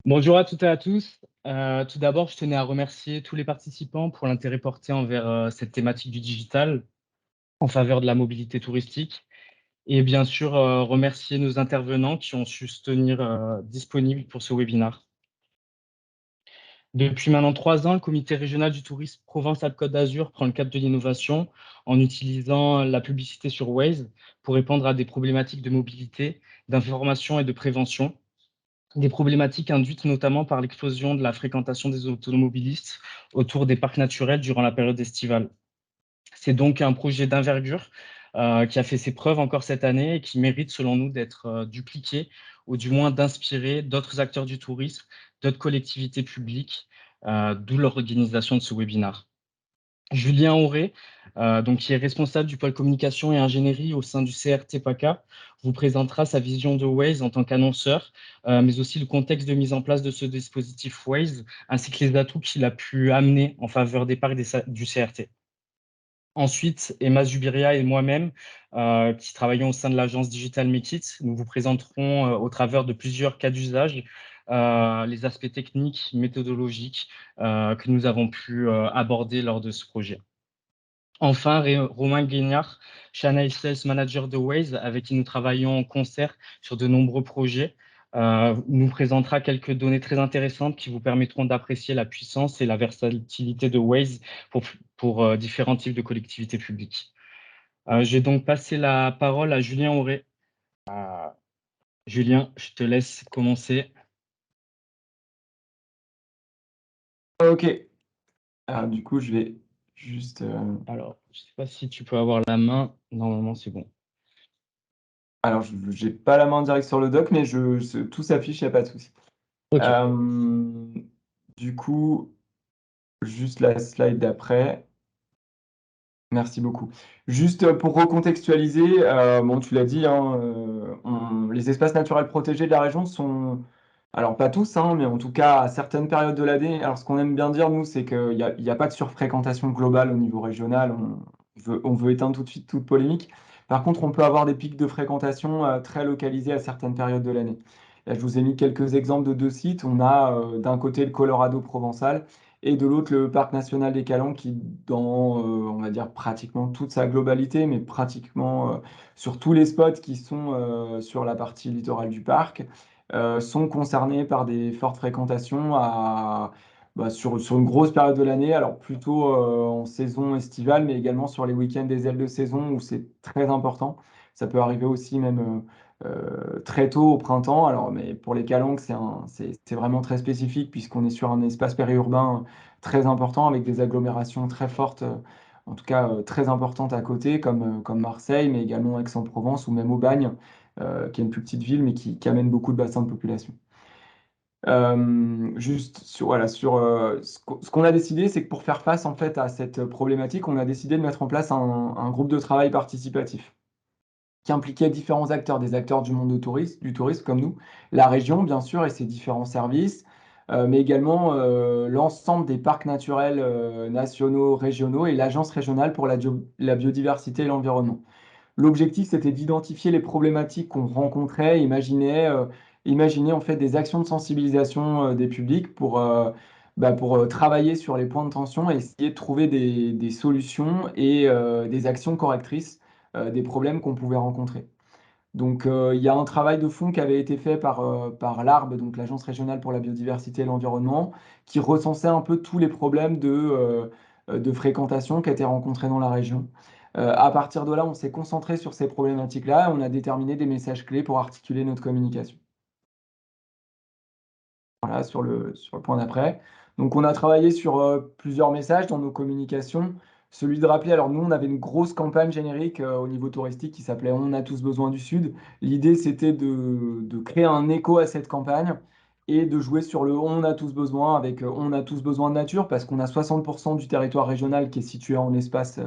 Bonjour à toutes et à tous. Tout d'abord, je tenais à remercier tous les participants pour l'intérêt porté envers cette thématique du digital en faveur de la mobilité touristique et bien sûr remercier nos intervenants qui ont su se tenir disponibles pour ce webinaire. Depuis maintenant 3 ans, le comité régional du tourisme Provence-Alpes-Côte d'Azur prend le cap de l'innovation en utilisant la publicité sur Waze pour répondre à des problématiques de mobilité, d'information et de prévention. Des problématiques induites notamment par l'explosion de la fréquentation des automobilistes autour des parcs naturels durant la période estivale. C'est donc un projet d'envergure qui a fait ses preuves encore cette année et qui mérite, selon nous, d'être dupliqué ou du moins d'inspirer d'autres acteurs du tourisme, d'autres collectivités publiques, d'où l'organisation de ce webinaire. Julien Auré, donc qui est responsable du pôle communication et ingénierie au sein du CRT PACA, vous présentera sa vision de Waze en tant qu'annonceur, mais aussi le contexte de mise en place de ce dispositif Waze, ainsi que les atouts qu'il a pu amener en faveur des parcs du CRT. Ensuite, Emma Zubiria et moi-même, qui travaillons au sein de l'agence Digital Make It, nous vous présenterons au travers de plusieurs cas d'usage les aspects techniques, méthodologiques que nous avons pu aborder lors de ce projet. Enfin, Romain Guignard, Channel Sales Manager de Waze, avec qui nous travaillons en concert sur de nombreux projets, nous présentera quelques données très intéressantes qui vous permettront d'apprécier la puissance et la versatilité de Waze pour différents types de collectivités publiques. J'ai donc passé la parole à Julien Auré. Julien, je te laisse commencer. Ok. Alors, du coup, je vais juste. Alors, je ne sais pas si tu peux avoir la main. Normalement, c'est bon. Alors, je n'ai pas la main directe sur le doc, mais tout s'affiche, il n'y a pas de souci. OK. Euh, du coup, juste la slide d'après. Merci beaucoup. Juste pour recontextualiser, bon, tu l'as dit, hein, les espaces naturels protégés de la région sont, alors pas tous, hein, mais en tout cas à certaines périodes de l'année. Alors ce qu'on aime bien dire, nous, c'est qu'il n'y a pas de surfréquentation globale au niveau régional. On veut éteindre tout de suite toute polémique. Par contre, on peut avoir des pics de fréquentation très localisés à certaines périodes de l'année. Là, je vous ai mis quelques exemples de deux sites. On a d'un côté le Colorado provençal et de l'autre le parc national des Calanques qui, dans, on va dire, pratiquement toute sa globalité, mais pratiquement sur tous les spots qui sont sur la partie littorale du parc, sont concernés par des fortes fréquentations sur une grosse période de l'année, alors plutôt en saison estivale, mais également sur les week-ends des ailes de saison où c'est très important. Ça peut arriver aussi même très tôt au printemps. Alors, mais pour les calanques, c'est vraiment très spécifique puisqu'on est sur un espace périurbain très important avec des agglomérations très fortes, en tout cas très importantes à côté, comme Marseille, mais également Aix-en-Provence ou même Aubagne, qui est une plus petite ville mais qui amène beaucoup de bassins de population. Juste sur, voilà, sur ce qu'on a décidé, c'est que pour faire face en fait à cette problématique, on a décidé de mettre en place un groupe de travail participatif qui impliquait différents acteurs, des acteurs du monde du tourisme comme nous, la région bien sûr et ses différents services, mais également l'ensemble des parcs naturels nationaux, régionaux et l'Agence régionale pour la biodiversité et l'environnement. L'objectif, c'était d'identifier les problématiques qu'on rencontrait, imaginer en fait des actions de sensibilisation des publics pour travailler sur les points de tension et essayer de trouver des solutions et des actions correctrices des problèmes qu'on pouvait rencontrer. Donc, il y a un travail de fond qui avait été fait par l'ARB, donc l'Agence régionale pour la biodiversité et l'environnement, qui recensait un peu tous les problèmes de fréquentation qui étaient rencontrés dans la région. À partir de là, on s'est concentré sur ces problématiques-là et on a déterminé des messages clés pour articuler notre communication. Voilà, sur le point d'après. Donc, on a travaillé sur plusieurs messages dans nos communications. Celui de rappeler, alors nous, on avait une grosse campagne générique au niveau touristique qui s'appelait On a tous besoin du Sud. L'idée, c'était de créer un écho à cette campagne et de jouer sur le On a tous besoin avec On a tous besoin de nature parce qu'on a 60% du territoire régional qui est situé en espace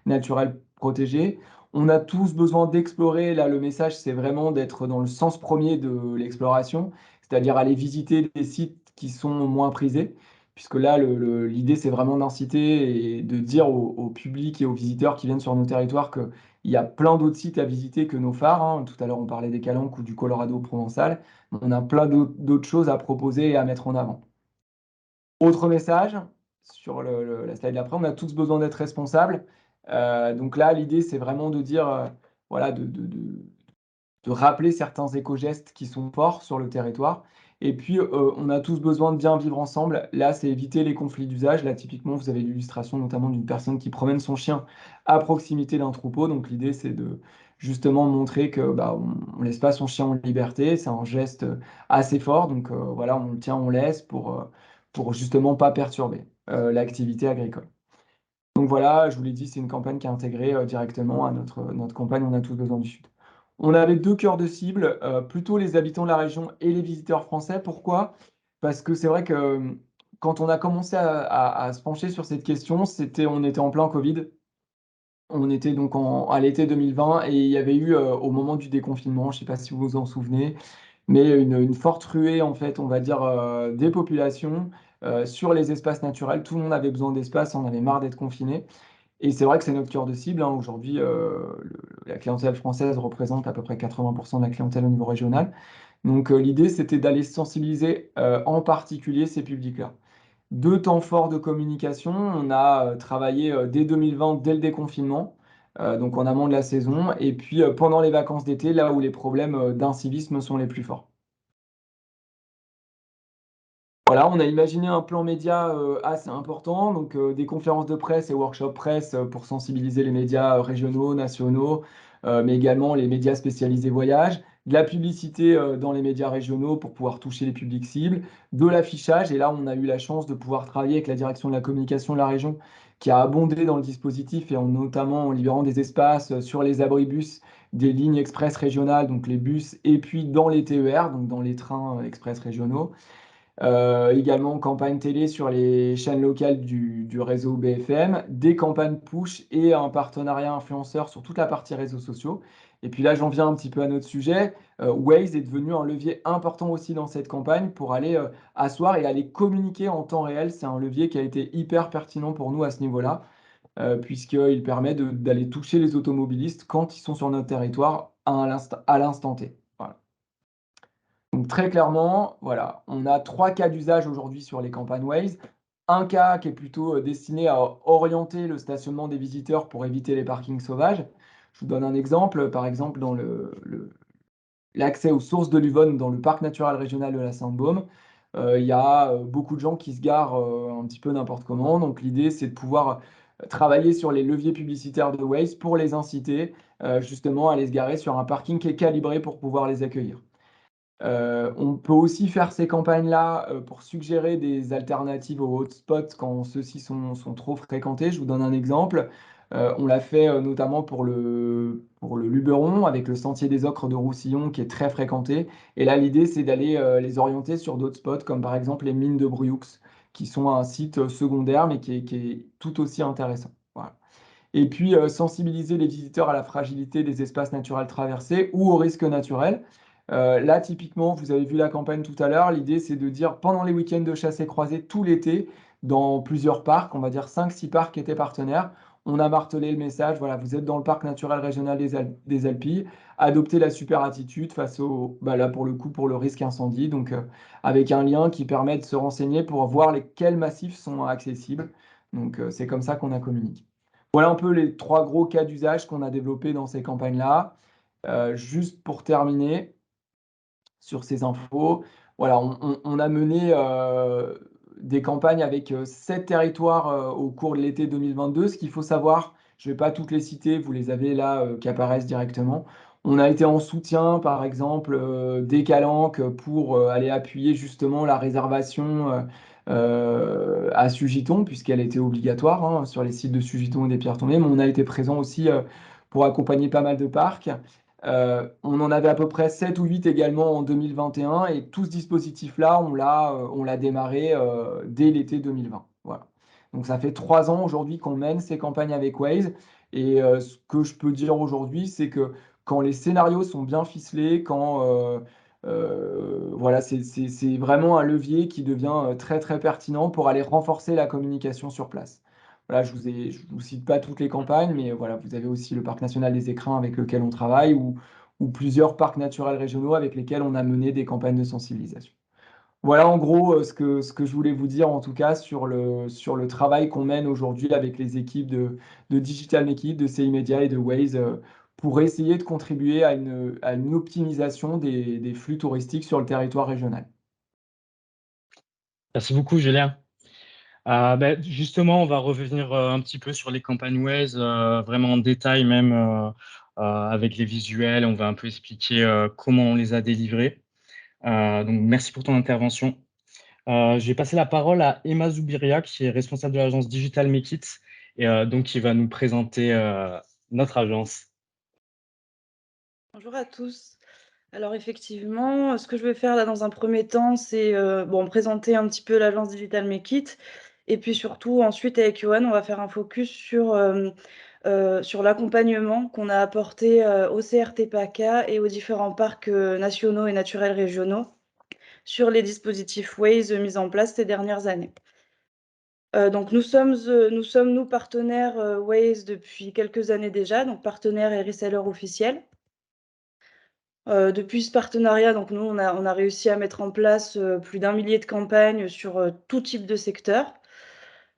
naturel protégé. On a tous besoin d'explorer. Là, le message, c'est vraiment d'être dans le sens premier de l'exploration, c'est-à-dire aller visiter des sites qui sont moins prisés, puisque là, l'idée, c'est vraiment d'inciter et de dire au public et aux visiteurs qui viennent sur nos territoires qu'il y a plein d'autres sites à visiter que nos phares, hein. Tout à l'heure, on parlait des Calanques ou du Colorado provençal. On a plein d'autres choses à proposer et à mettre en avant. Autre message, sur la slide d'après, on a tous besoin d'être responsables. Donc là, l'idée, c'est vraiment de dire, voilà, de rappeler certains éco-gestes qui sont forts sur le territoire. Et puis, on a tous besoin de bien vivre ensemble. Là, c'est éviter les conflits d'usage. Là, typiquement, vous avez l'illustration notamment d'une personne qui promène son chien à proximité d'un troupeau. Donc, l'idée, c'est de justement montrer que bah, on laisse pas son chien en liberté. C'est un geste assez fort. Donc, voilà, on le tient, on laisse pour justement pas perturber l'activité agricole. Donc voilà, je vous l'ai dit, c'est une campagne qui est intégrée directement à notre campagne On a tous besoin du Sud. On avait deux cœurs de cible, plutôt les habitants de la région et les visiteurs français. Pourquoi? Parce que c'est vrai que quand on a commencé à se pencher sur cette question, on était en plein Covid. On était donc à l'été 2020 et il y avait eu, au moment du déconfinement, je ne sais pas si vous vous en souvenez, mais une forte ruée, en fait, on va dire, des populations sur les espaces naturels. Tout le monde avait besoin d'espace, on avait marre d'être confiné. Et c'est vrai que c'est notre cœur de cible, hein. Aujourd'hui, la clientèle française représente à peu près 80% de la clientèle au niveau régional. Donc, l'idée, c'était d'aller sensibiliser en particulier ces publics-là. Deux temps forts de communication. On a travaillé dès 2020, dès le déconfinement, donc en amont de la saison, et puis pendant les vacances d'été, là où les problèmes d'incivisme sont les plus forts. Voilà, on a imaginé un plan média assez important, donc des conférences de presse et workshops presse pour sensibiliser les médias régionaux, nationaux, mais également les médias spécialisés voyage, de la publicité dans les médias régionaux pour pouvoir toucher les publics cibles, de l'affichage, et là on a eu la chance de pouvoir travailler avec la direction de la communication de la région qui a abondé dans le dispositif et notamment en libérant des espaces sur les abribus des lignes express régionales, donc les bus, et puis dans les TER, donc dans les trains express régionaux. Également, campagne télé sur les chaînes locales du réseau BFM, des campagnes push et un partenariat influenceur sur toute la partie réseaux sociaux. Et puis là, j'en viens un petit peu à notre sujet. Waze est devenu un levier important aussi dans cette campagne pour aller asseoir et aller communiquer en temps réel. C'est un levier qui a été hyper pertinent pour nous à ce niveau-là, puisqu'il permet d'aller toucher les automobilistes quand ils sont sur notre territoire à l'instant T. Voilà. Donc très clairement, voilà, on a 3 cas d'usage aujourd'hui sur les campagnes Waze. Un cas qui est plutôt destiné à orienter le stationnement des visiteurs pour éviter les parkings sauvages. Je vous donne un exemple, par exemple dans l'accès aux sources de l'Yvonne dans le parc naturel régional de la Sainte-Baume. Il y a beaucoup de gens qui se garent un petit peu n'importe comment. Donc l'idée, c'est de pouvoir travailler sur les leviers publicitaires de Waze pour les inciter justement à aller se garer sur un parking qui est calibré pour pouvoir les accueillir. On peut aussi faire ces campagnes-là, pour suggérer des alternatives aux hotspots quand ceux-ci sont trop fréquentés. Je vous donne un exemple. On l'a fait, notamment pour le Luberon avec le sentier des Ocres de Roussillon qui est très fréquenté et là, l'idée, c'est d'aller, les orienter sur d'autres spots comme par exemple les mines de Brioux qui sont un site, secondaire mais qui est tout aussi intéressant. Voilà. Et puis, sensibiliser les visiteurs à la fragilité des espaces naturels traversés ou aux risques naturels. Là, typiquement, vous avez vu la campagne tout à l'heure. L'idée, c'est de dire pendant les week-ends de chasse et croisée, tout l'été, dans plusieurs parcs, on va dire 5-6 parcs qui étaient partenaires, on a martelé le message, voilà, vous êtes dans le parc naturel régional des Alpilles, adoptez la super attitude face bah là, pour le coup, pour le risque incendie. Donc, avec un lien qui permet de se renseigner pour voir quels massifs sont accessibles. Donc, c'est comme ça qu'on a communiqué. Voilà un peu les 3 gros cas d'usage qu'on a développés dans ces campagnes-là. Juste pour terminer sur ces infos, voilà, on a mené des campagnes avec 7 territoires au cours de l'été 2022. Ce qu'il faut savoir, je ne vais pas toutes les citer, vous les avez là qui apparaissent directement. On a été en soutien, par exemple, des Calanques pour aller appuyer justement la réservation à Sugiton, puisqu'elle était obligatoire hein, sur les sites de Sugiton et des Pierres Tombées, mais on a été présent aussi pour accompagner pas mal de parcs. On en avait à peu près 7 ou 8 également en 2021 et tout ce dispositif-là, on l'a démarré dès l'été 2020. Voilà. Donc ça fait 3 ans aujourd'hui qu'on mène ces campagnes avec Waze et ce que je peux dire aujourd'hui, c'est que quand les scénarios sont bien ficelés, quand voilà, c'est vraiment un levier qui devient très, très pertinent pour aller renforcer la communication sur place. Voilà, je vous cite pas toutes les campagnes, mais voilà, vous avez aussi le parc national des Écrins avec lequel on travaille ou plusieurs parcs naturels régionaux avec lesquels on a mené des campagnes de sensibilisation. Voilà en gros ce que je voulais vous dire en tout cas sur le travail qu'on mène aujourd'hui avec les équipes de Digital Naked, de CI Media et de Waze pour essayer de contribuer à une optimisation des flux touristiques sur le territoire régional. Merci beaucoup, Julien. Justement, on va revenir un petit peu sur les campagnes Waze, vraiment en détail même avec les visuels. On va un peu expliquer comment on les a délivrés. Donc, merci pour ton intervention. Je vais passer la parole à Emma Zoubiria, qui est responsable de l'agence Digital Make It, et donc qui va nous présenter notre agence. Bonjour à tous. Alors effectivement, ce que je vais faire là dans un premier temps, c'est présenter un petit peu l'agence Digital Make It. Et puis surtout, ensuite, avec Johan, on va faire un focus sur l'accompagnement qu'on a apporté au CRT PACA et aux différents parcs nationaux et naturels régionaux sur les dispositifs Waze mis en place ces dernières années. Donc nous partenaires Waze depuis quelques années déjà, donc partenaires et resellers officiels. Depuis ce partenariat, donc nous, on a réussi à mettre en place, plus d'1 millier de campagnes sur, tout type de secteur.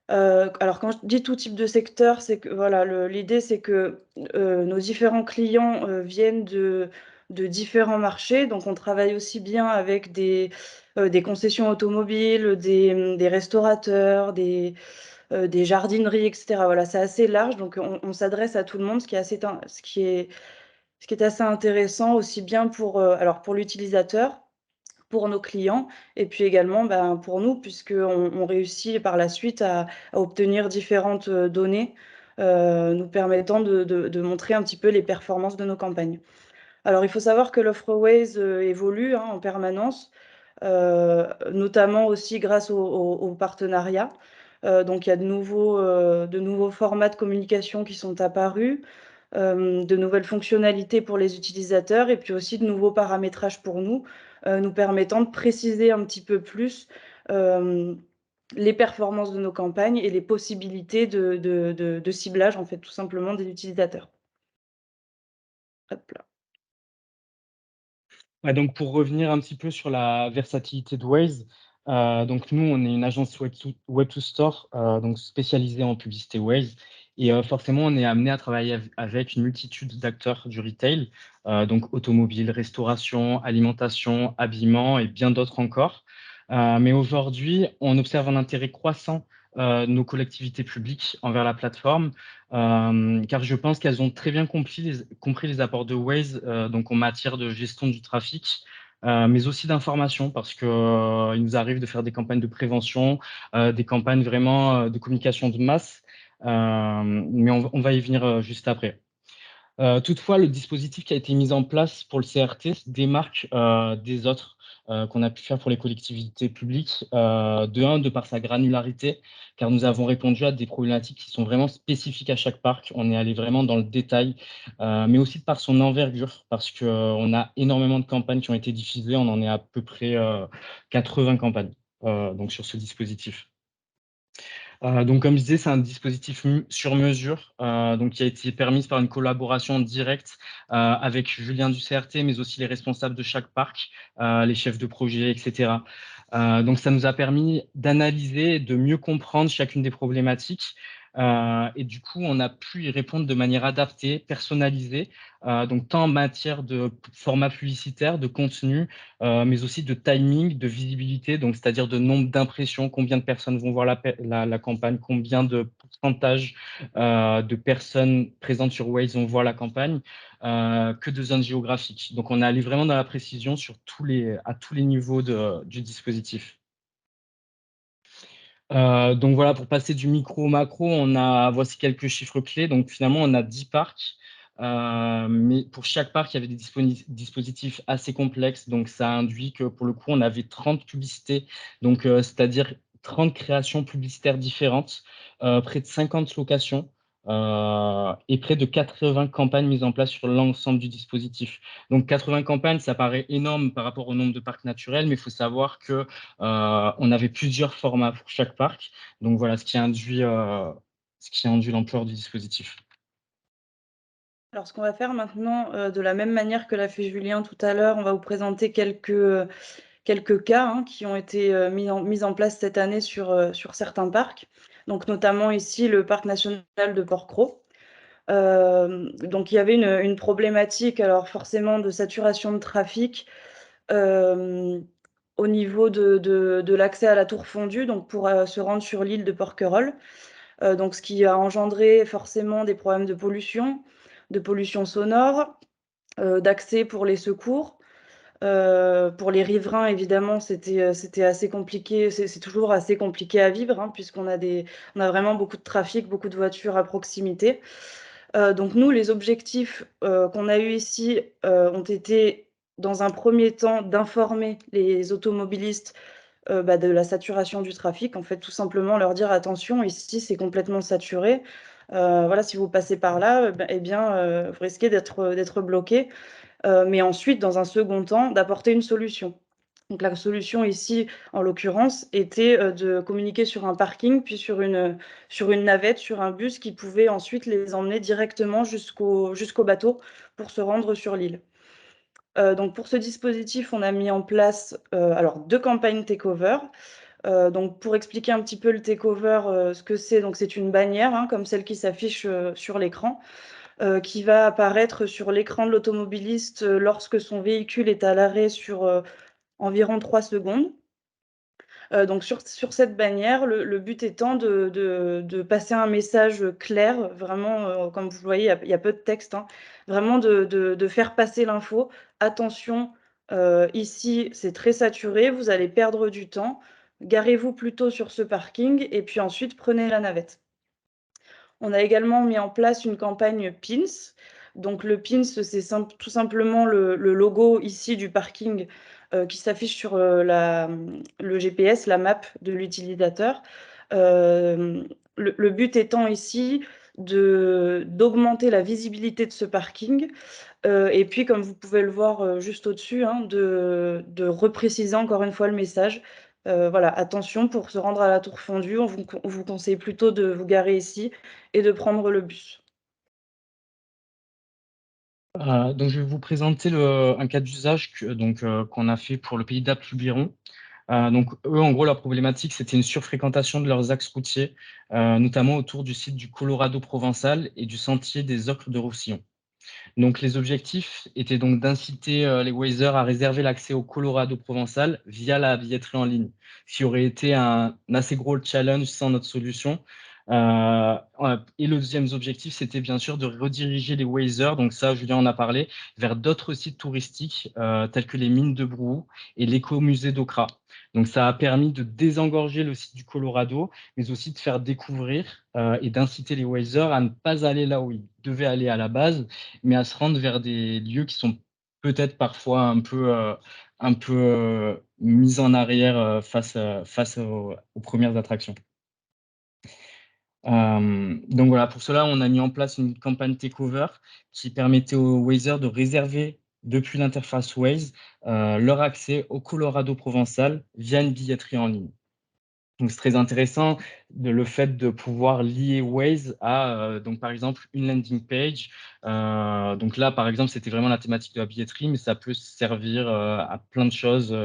Alors quand je dis tout type de secteur, c'est que voilà, l'idée c'est que, nos différents clients, viennent de différents marchés. Donc on travaille aussi bien avec des concessions automobiles, des restaurateurs, des jardineries et cetera. Voilà, c'est assez large, donc on s'adresse à tout le monde, ce qui est assez intéressant aussi bien pour l'utilisateur, pour nos clients et puis également, pour nous puisqu'on réussit par la suite à obtenir différentes, données, nous permettant de montrer un petit peu les performances de nos campagnes. Alors il faut savoir que l'offre Waze, évolue, hein, en permanence, notamment aussi grâce aux partenariats. Donc il y a de nouveaux formats de communication qui sont apparus, de nouvelles fonctionnalités pour les utilisateurs et puis aussi de nouveaux paramétrages pour nous permettant de préciser un petit peu plus, hem, les performances de nos campagnes et les possibilités de ciblage, en fait, tout simplement des utilisateurs. Hop là. Ouais, donc pour revenir un petit peu sur la versatilité de Waze, donc nous, on est une agence Web to Store, donc spécialisée en publicité Waze et forcément, on est amené à travailler avec une multitude d'acteurs du retail, donc automobile, restauration, alimentation, habillement et bien d'autres encore. Mais aujourd'hui, on observe un intérêt croissant, de nos collectivités publiques envers la plateforme, car je pense qu'elles ont très bien compris les apports de Waze, donc en matière de gestion du trafic, mais aussi d'information parce que, il nous arrive de faire des campagnes de prévention, des campagnes vraiment, de communication de masse, mais on va y venir, juste après. Toutefois, le dispositif qui a été mis en place pour le CRT se démarque, des autres, qu'on a pu faire pour les collectivités publiques, de par sa granularité, car nous avons répondu à des problématiques qui sont vraiment spécifiques à chaque parc. On est allé vraiment dans le détail, mais aussi de par son envergure, parce qu'on a énormément de campagnes qui ont été diffusées. On en est à peu près, 80 campagnes, donc sur ce dispositif. Donc comme je disais, c'est un dispositif sur mesure, donc qui a été permise par une collaboration directe, avec Julien du CRT, mais aussi les responsables de chaque parc, les chefs de projet et cetera. Donc ça nous a permis d'analyser et de mieux comprendre chacune des problématiques, et du coup, on a pu y répondre de manière adaptée, personnalisée, donc tant en matière de format publicitaire, de contenu, mais aussi de timing, de visibilité, donc c'est-à-dire de nombre d'impressions, combien de personnes vont voir la campagne, combien de pourcentage de personnes présentes sur Waze vont voir la campagne, que de zones géographiques. Donc on est allé vraiment dans la précision à tous les niveaux du dispositif. Donc voilà, pour passer du micro au macro, voici quelques chiffres clés. Donc finalement, on a 10 parcs, mais pour chaque parc, il y avait des dispositifs assez complexes. Donc ça induit que pour le coup, on avait 30 publicités, donc c'est-à-dire 30 créations publicitaires différentes, près de 50 locations, et près de 80 campagnes mises en place sur l'ensemble du dispositif. Donc 80 campagnes, ça paraît énorme par rapport au nombre de parcs naturels, mais il faut savoir que on avait plusieurs formats pour chaque parc. Donc voilà, ce qui induit l'ampleur du dispositif. Alors, ce qu'on va faire maintenant, de la même manière que l'a fait Julien tout à l'heure, on va vous présenter quelques cas, hein, qui ont été, mis en place cette année sur certains parcs. Donc notamment ici, le parc national de Porquerolles. Donc il y avait une problématique, alors forcément de saturation de trafic, au niveau de l'accès à la tour fondue, donc pour, se rendre sur l'île de Porquerolles. Donc ce qui a engendré forcément des problèmes de pollution sonore, d'accès pour les secours. Pour les riverains, évidemment, c'était assez compliqué. C'est toujours assez compliqué à vivre, hein, on a vraiment beaucoup de trafic, beaucoup de voitures à proximité. Donc nous, les objectifs, qu'on a eus ici, ont été, dans un premier temps, d'informer les automobilistes, de la saturation du trafic. En fait, tout simplement leur dire: «Attention, ici, c'est complètement saturé. Voilà, si vous passez par là, vous risquez d'être bloqués». Mais ensuite, dans un second temps, d'apporter une solution. Donc la solution ici, en l'occurrence, était, de communiquer sur un parking, puis sur une navette, sur un bus qui pouvait ensuite les emmener directement jusqu'au bateau pour se rendre sur l'île. Donc pour ce dispositif, on a mis en place, alors 2 campagnes takeover. Donc pour expliquer un petit peu le takeover, ce que c'est, donc c'est une bannière, hein, comme celle qui s'affiche, sur l'écran, qui va apparaître sur l'écran de l'automobiliste, lorsque son véhicule est à l'arrêt sur, environ 3 secondes. Donc sur cette bannière, le but étant de passer un message clair, vraiment, comme vous voyez, il y a peu de texte, hein. Vraiment de faire passer l'info: «Attention, ici, c'est très saturé, vous allez perdre du temps. Garez-vous plutôt sur ce parking et puis ensuite prenez la navette». On a également mis en place une campagne Pins. Donc le Pins, c'est tout simplement le logo ici du parking, qui s'affiche sur, le GPS, la map de l'utilisateur. Le but étant ici d'augmenter la visibilité de ce parking, et puis comme vous pouvez le voir, juste au-dessus, hein, de repréciser encore une fois le message. Voilà: «Attention, pour se rendre à la tour fondue, on vous conseille plutôt de vous garer ici et de prendre le bus». Donc je vais vous présenter un cas d'usage qu'on a fait pour le pays d'Apt-Lubiron. Donc eux, en gros, leur problématique, c'était une surfréquentation de leurs axes routiers, notamment autour du site du Colorado provençal et du sentier des Ocres de Roussillon. Donc les objectifs étaient donc d'inciter, les Wazers à réserver l'accès au Colorado provençal via la billetterie en ligne, ce qui aurait été un assez gros challenge sans notre solution. Ouais, et le deuxième objectif, c'était bien sûr de rediriger les Wazers, donc ça, Julien en a parlé, vers d'autres sites touristiques, tels que les mines de Brou et l'écomusée d'Okra. Donc ça a permis de désengorger le site du Colorado, mais aussi de faire découvrir, et d'inciter les Wazers à ne pas aller là où ils devaient aller à la base, mais à se rendre vers des lieux qui sont peut-être parfois un peu, mis en arrière, face aux premières attractions. Donc voilà, pour cela, on a mis en place une campagne takeover qui permettait aux Wazers de réserver depuis l'interface Waze, leur accès au Colorado provençal via une billetterie en ligne. Donc c'est très intéressant le fait de pouvoir lier Waze à, donc par exemple une landing page. Donc là, par exemple, c'était vraiment la thématique de la billetterie, mais ça peut servir, à plein de choses,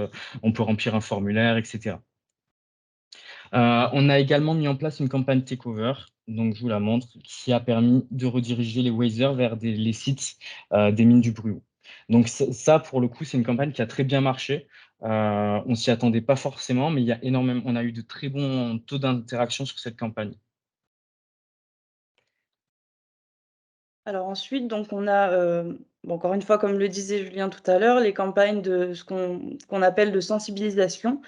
on peut remplir un formulaire et cetera. On a également mis en place une campagne takeover, donc je vous la montre, qui a permis de rediriger les Wazers vers les sites, des mines du Bruot. Donc ça, pour le coup, c'est une campagne qui a très bien marché. On s'y attendait pas forcément, mais on a eu de très bons taux d'interaction sur cette campagne. Alors ensuite, donc on a, bon, encore une fois, comme le disait Julien tout à l'heure, les campagnes de ce qu'on appelle de sensibilisation.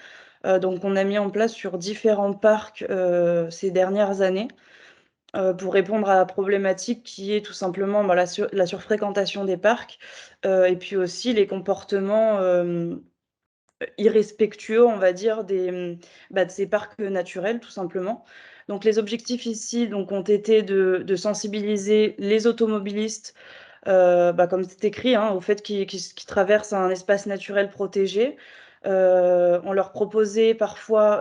Donc on a mis en place sur différents parcs, ces dernières années, pour répondre à la problématique qui est tout simplement, bah, la surfréquentation des parcs, et puis aussi les comportements, irrespectueux, on va dire, de ces parcs naturels, tout simplement. Donc les objectifs ici donc, ont été de sensibiliser les automobilistes, comme c'est écrit, hein, au fait qu'ils traversent un espace naturel protégé. On leur proposait parfois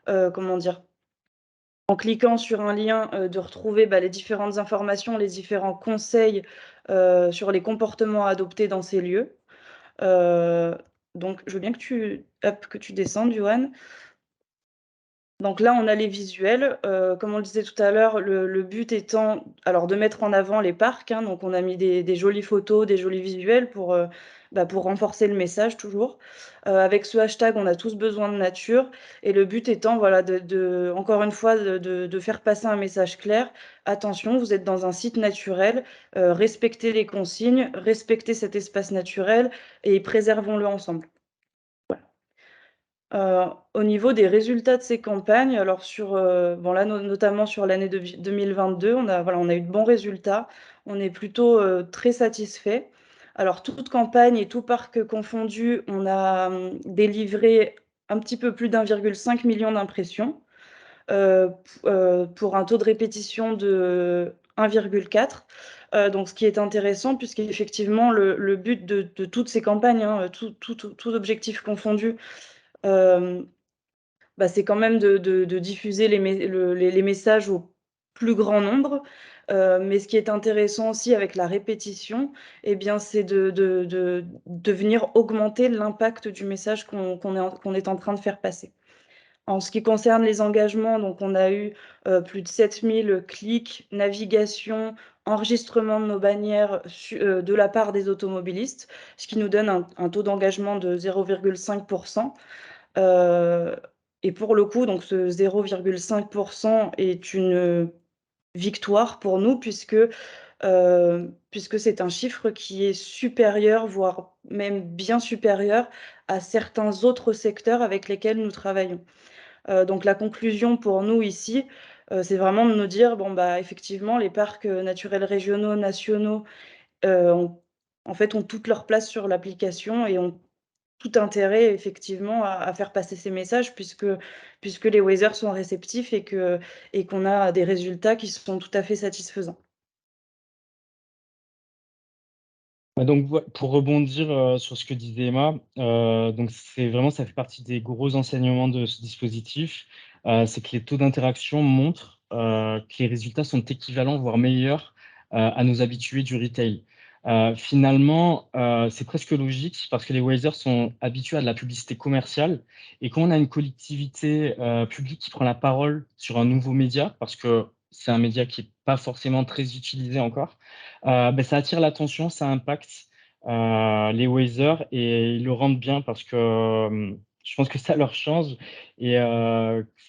comment dire? En cliquant sur un lien, de retrouver, les différentes informations, les différents conseils, sur les comportements à adopter dans ces lieux. Heu, donc je veux bien que tu descendes, Johan. Donc là, on a les visuels, comme on le disait tout à l'heure, le but étant alors de mettre en avant les parcs, hein, donc on a mis des jolies photos, des jolis visuels pour renforcer le message toujours. Avec ce hashtag, on a tous besoin de nature et le but étant, voilà, de encore une fois, de faire passer un message clair: «Attention, vous êtes dans un site naturel, respectez les consignes, respectez cet espace naturel et préservons-le ensemble». Au niveau des résultats de ces campagnes, alors là, notamment sur l'année 2022, on a eu de bons résultats. On est plutôt, très satisfaits. Alors toute campagne et tout parc confondu, on a, délivré un petit peu plus d'1,5 million d'impressions, pour un taux de répétition de 1,4. Donc ce qui est intéressant puisqu'effectivement le but de toutes ces campagnes, hein, tout objectif confondu, hem c'est quand même de diffuser les messages au plus grand nombre, mais ce qui est intéressant aussi avec la répétition et bien, c'est de venir augmenter l'impact du message qu'on est en train de faire passer. En ce qui concerne les engagements, donc on a eu, plus de 7 000 clics, navigations, enregistrement de nos bannières de la part des automobilistes, ce qui nous donne un taux d'engagement de 0,5. Heu et pour le coup, donc ce 0,5 est une victoire pour nous puisque c'est un chiffre qui est supérieur, voire même bien supérieur à certains autres secteurs avec lesquels nous travaillons. Donc la conclusion pour nous ici, c'est vraiment de nous dire: «Bon, effectivement, les parcs, naturels régionaux, nationaux, ont en fait, ont toute leur place sur l'application et ont tout intérêt effectivement à faire passer ces messages puisque les Wazer sont réceptifs et qu'on a des résultats qui sont tout à fait satisfaisants. Donc pour rebondir, sur ce que disait Emma, donc c'est vraiment ça fait partie des gros enseignements de ce dispositif, c'est que les taux d'interaction montrent, que les résultats sont équivalents, voire meilleurs, à nos habitués du retail. Finalement, c'est presque logique parce que les Wazers sont habitués à de la publicité commerciale et quand on a une collectivité, publique qui prend la parole sur un nouveau média, parce que c'est un média qui est pas forcément très utilisé encore, ça attire l'attention, ça impacte, les Wazers et ils le rendent bien parce que, je pense que ça leur change et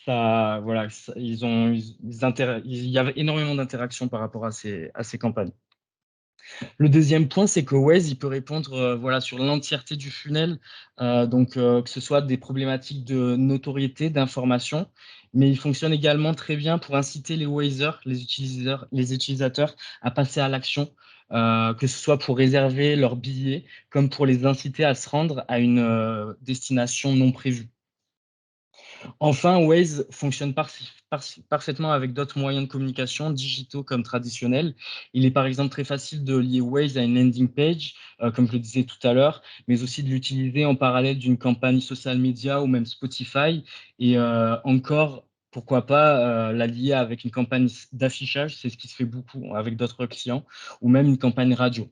ça voilà, ça il y avait énormément d'interactions par rapport à ces campagnes. Le deuxième point, c'est que Waze, il peut répondre, voilà, sur l'entièreté du funnel, que ce soit des problématiques de notoriété, d'information, mais il fonctionne également très bien pour inciter les Wazers, les utilisateurs à passer à l'action, que ce soit pour réserver leurs billets, comme pour les inciter à se rendre à une, destination non prévue. Enfin, Waze fonctionne parfaitement avec d'autres moyens de communication digitaux comme traditionnels. Il est par exemple très facile de lier Waze à une landing page, comme je le disais tout à l'heure, mais aussi de l'utiliser en parallèle d'une campagne social media ou même Spotify. Et encore, pourquoi pas la lier avec une campagne d'affichage, c'est ce qui se fait beaucoup avec d'autres clients, ou même une campagne radio.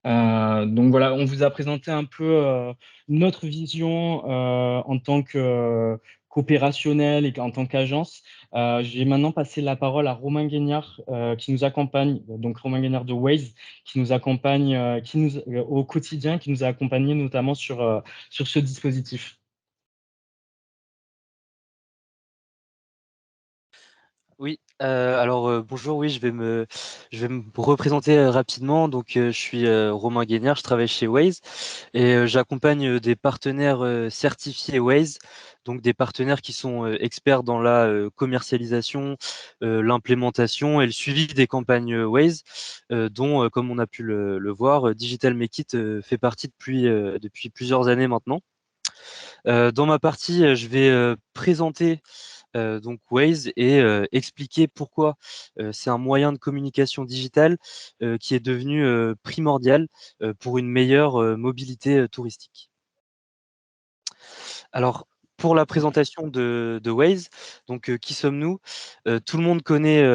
Donc voilà, on vous a présenté un peu, notre vision, en tant que qu'opérationnel et qu'en tant qu'agence. Je vais maintenant passer la parole à Romain Guignard, qui nous accompagne, donc Romain Guignard de Waze, qui nous accompagne, au quotidien, qui nous a accompagnés notamment sur ce dispositif. Oui, alors, bonjour, oui, je vais me représenter, rapidement. Donc, je suis, Romain Guénière, je travaille chez Waze et j'accompagne, des partenaires, certifiés Waze, donc des partenaires qui sont, experts dans la, commercialisation, l'implémentation et le suivi des campagnes, Waze, dont, comme on a pu le voir, Digital Make It, fait partie depuis plusieurs années maintenant. Dans ma partie, je vais, présenter donc Waze et expliquer pourquoi c'est un moyen de communication digitale qui est devenu primordial pour une meilleure mobilité touristique. Alors, pour la présentation de Waze, donc qui sommes-nous? Tout le monde connaît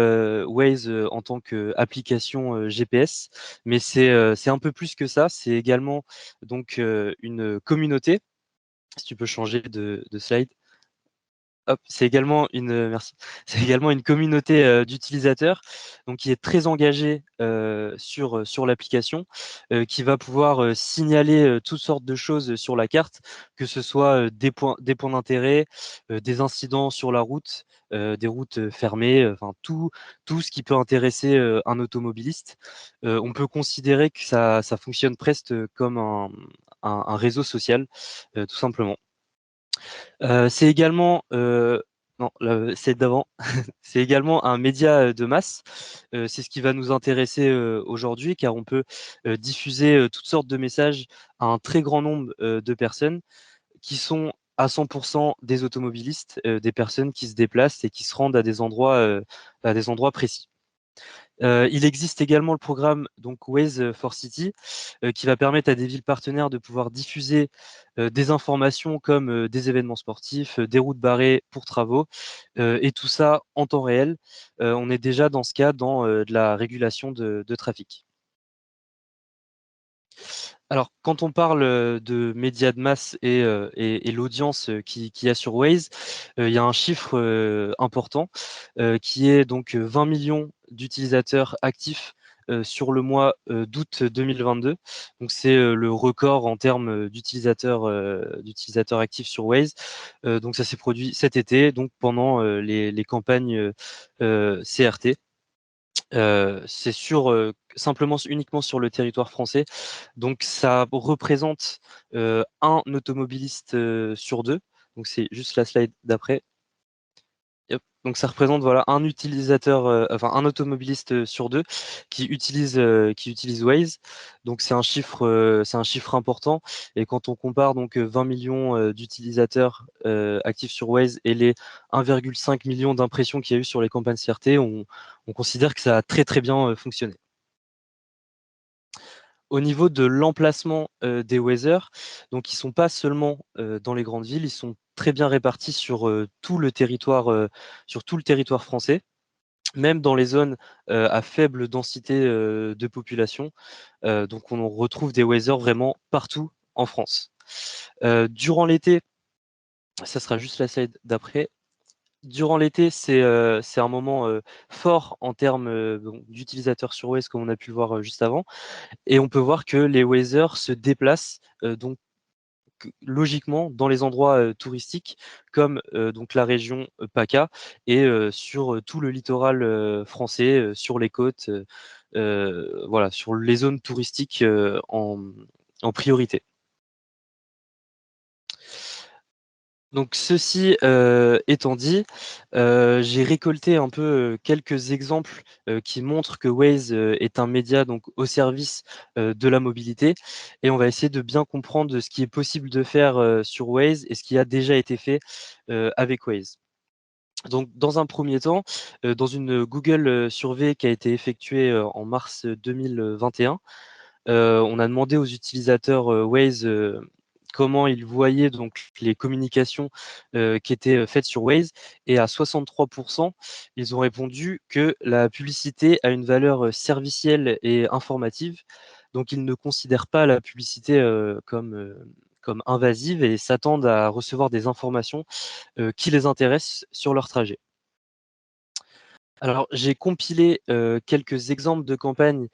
Waze en tant qu'application GPS, mais c'est un peu plus que ça. C'est également donc une communauté. Si tu peux changer de slide. Hop, c'est également une, merci. C'est également une communauté d'utilisateurs, donc qui est très engagée sur l'application, qui va pouvoir signaler toutes sortes de choses sur la carte, que ce soit des points d'intérêt, des incidents sur la route, des routes fermées, enfin tout ce qui peut intéresser un automobiliste. On peut considérer que ça fonctionne presque comme un réseau social, tout simplement. C'est également, non, c'est d'avant. C'est également un média de masse. C'est ce qui va nous intéresser aujourd'hui, car on peut diffuser toutes sortes de messages à un très grand nombre de personnes qui sont à 100% des automobilistes, des personnes qui se déplacent et qui se rendent à des endroits précis. Il existe également le programme donc Waze for City qui va permettre à des villes partenaires de pouvoir diffuser des informations comme des événements sportifs, des routes barrées pour travaux et tout ça en temps réel. On est déjà dans ce cas dans de la régulation de trafic. Alors, quand on parle de médias de masse et l'audience qu'il y a sur Waze, il y a un chiffre important qui est donc 20 millions d'utilisateurs actifs sur le mois d'août 2022. Donc, c'est le record en termes d'utilisateurs actifs sur Waze. Donc, ça s'est produit cet été, donc pendant les campagnes CRT. C'est simplement uniquement sur le territoire français. Donc ça représente un automobiliste sur deux. Donc c'est juste la slide d'après. Yep. Donc ça représente voilà un utilisateur, enfin un automobiliste sur deux qui utilise Waze. Donc c'est un chiffre important. Et quand on compare donc 20 millions d'utilisateurs actifs sur Waze et les 1,5 million d'impressions qu'il y a eu sur les campagnes CRT, on considère que ça a très très bien fonctionné. Au niveau de l'emplacement des Wazers, donc ils sont pas seulement dans les grandes villes, ils sont très bien répartis sur tout le territoire français, même dans les zones à faible densité de population. Donc on retrouve des Wazers vraiment partout en France. Durant l'été, ça sera juste la slide d'après. Durant l'été, c'est un moment fort en termes d'utilisateurs sur Waze, comme on a pu le voir juste avant. Et on peut voir que les Wazers se déplacent donc logiquement dans les endroits touristiques comme donc la région PACA et sur tout le littoral français, sur les côtes, voilà, sur les zones touristiques en priorité. Donc ceci étant dit, j'ai récolté un peu quelques exemples qui montrent que Waze est un média donc au service de la mobilité et on va essayer de bien comprendre ce qui est possible de faire sur Waze et ce qui a déjà été fait avec Waze. Donc dans un premier temps, dans une Google Survey qui a été effectuée en mars 2021, on a demandé aux utilisateurs Waze comment ils voyaient donc les communications qui étaient faites sur Waze et à 63%, ils ont répondu que la publicité a une valeur servicielle et informative. Donc ils ne considèrent pas la publicité comme invasive et s'attendent à recevoir des informations qui les intéressent sur leur trajet. Alors, j'ai compilé quelques exemples de campagnes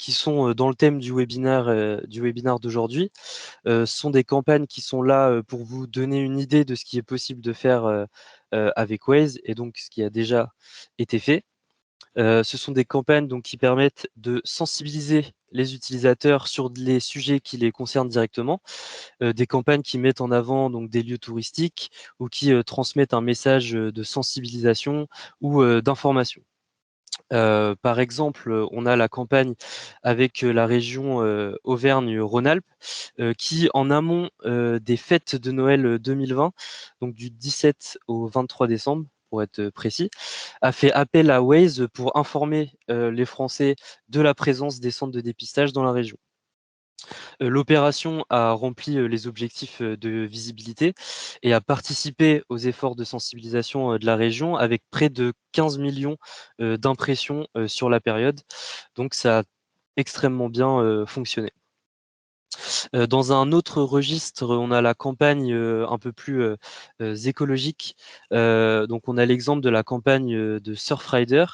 qui sont dans le thème du webinaire d'aujourd'hui. Ce sont des campagnes qui sont là pour vous donner une idée de ce qui est possible de faire avec Waze et donc ce qui a déjà été fait. Ce sont des campagnes donc, qui permettent de sensibiliser les utilisateurs sur les sujets qui les concernent directement, des campagnes qui mettent en avant donc, des lieux touristiques ou qui transmettent un message de sensibilisation ou d'information. Par exemple, on a la campagne avec la région Auvergne-Rhône-Alpes qui, en amont des fêtes de Noël 2020, donc du 17 au 23 décembre, pour être précis, a fait appel à Waze pour informer les Français de la présence des centres de dépistage dans la région. L'opération a rempli les objectifs de visibilité et a participé aux efforts de sensibilisation de la région avec près de 15 millions d'impressions sur la période. Donc ça a extrêmement bien fonctionné. Dans un autre registre, on a la campagne un peu plus écologique. Donc on a l'exemple de la campagne de Surfrider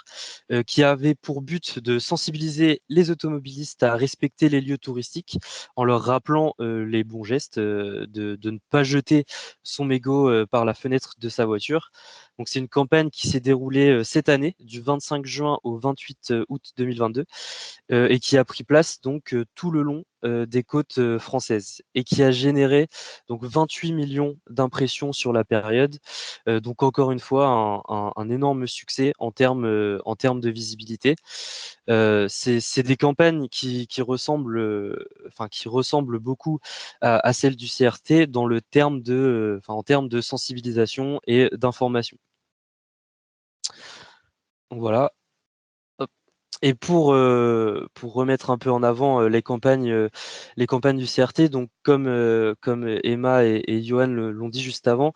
qui avait pour but de sensibiliser les automobilistes à respecter les lieux touristiques en leur rappelant les bons gestes, de ne pas jeter son mégot par la fenêtre de sa voiture. Donc c'est une campagne qui s'est déroulée cette année, du 25 juin au 28 août 2022, et qui a pris place donc tout le long des côtes françaises et qui a généré donc 28 millions d'impressions sur la période. Donc encore une fois, un énorme succès en termes de visibilité. C'est des campagnes qui ressemblent, qui ressemblent beaucoup à celles du CRT dans le terme en termes de sensibilisation et d'information. Donc voilà. Et pour remettre un peu en avant les campagnes du CRT, donc comme Emma et Johan l'ont dit juste avant,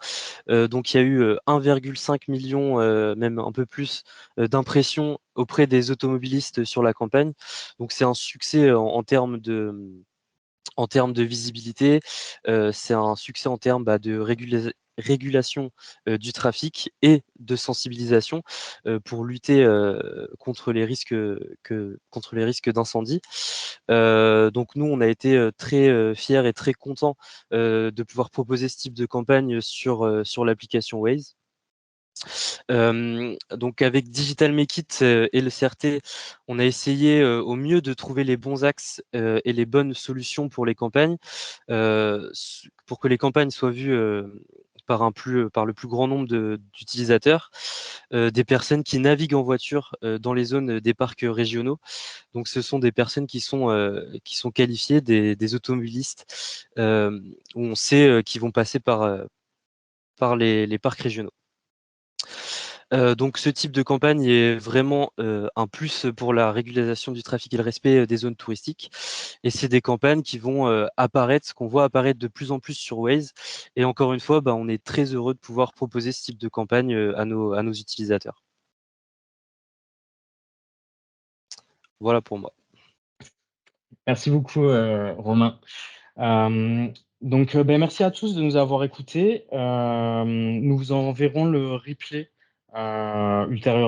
donc il y a eu 1,5 million, même un peu plus, d'impressions auprès des automobilistes sur la campagne. Donc c'est un succès en termes de visibilité, c'est un succès en termes de régulation du trafic et de sensibilisation pour lutter contre les risques d'incendie. Donc nous, on a été très fiers et très contents de pouvoir proposer ce type de campagne sur l'application Waze. Donc avec Digital Make It et le CRT, on a essayé au mieux de trouver les bons axes et les bonnes solutions pour les campagnes, pour que les campagnes soient vues par le plus grand nombre d'utilisateurs, des personnes qui naviguent en voiture dans les zones des parcs régionaux. Donc ce sont des personnes qui sont qualifiées, des automobilistes où on sait qu'ils vont passer par les parcs régionaux. Donc ce type de campagne est vraiment un plus pour la régularisation du trafic et le respect des zones touristiques. Et c'est des campagnes qui vont qu'on voit apparaître de plus en plus sur Waze. Et encore une fois, on est très heureux de pouvoir proposer ce type de campagne à nos utilisateurs. Voilà pour moi. Merci beaucoup, Romain. Donc, merci à tous de nous avoir écoutés. Nous vous enverrons le replay ultérieurement.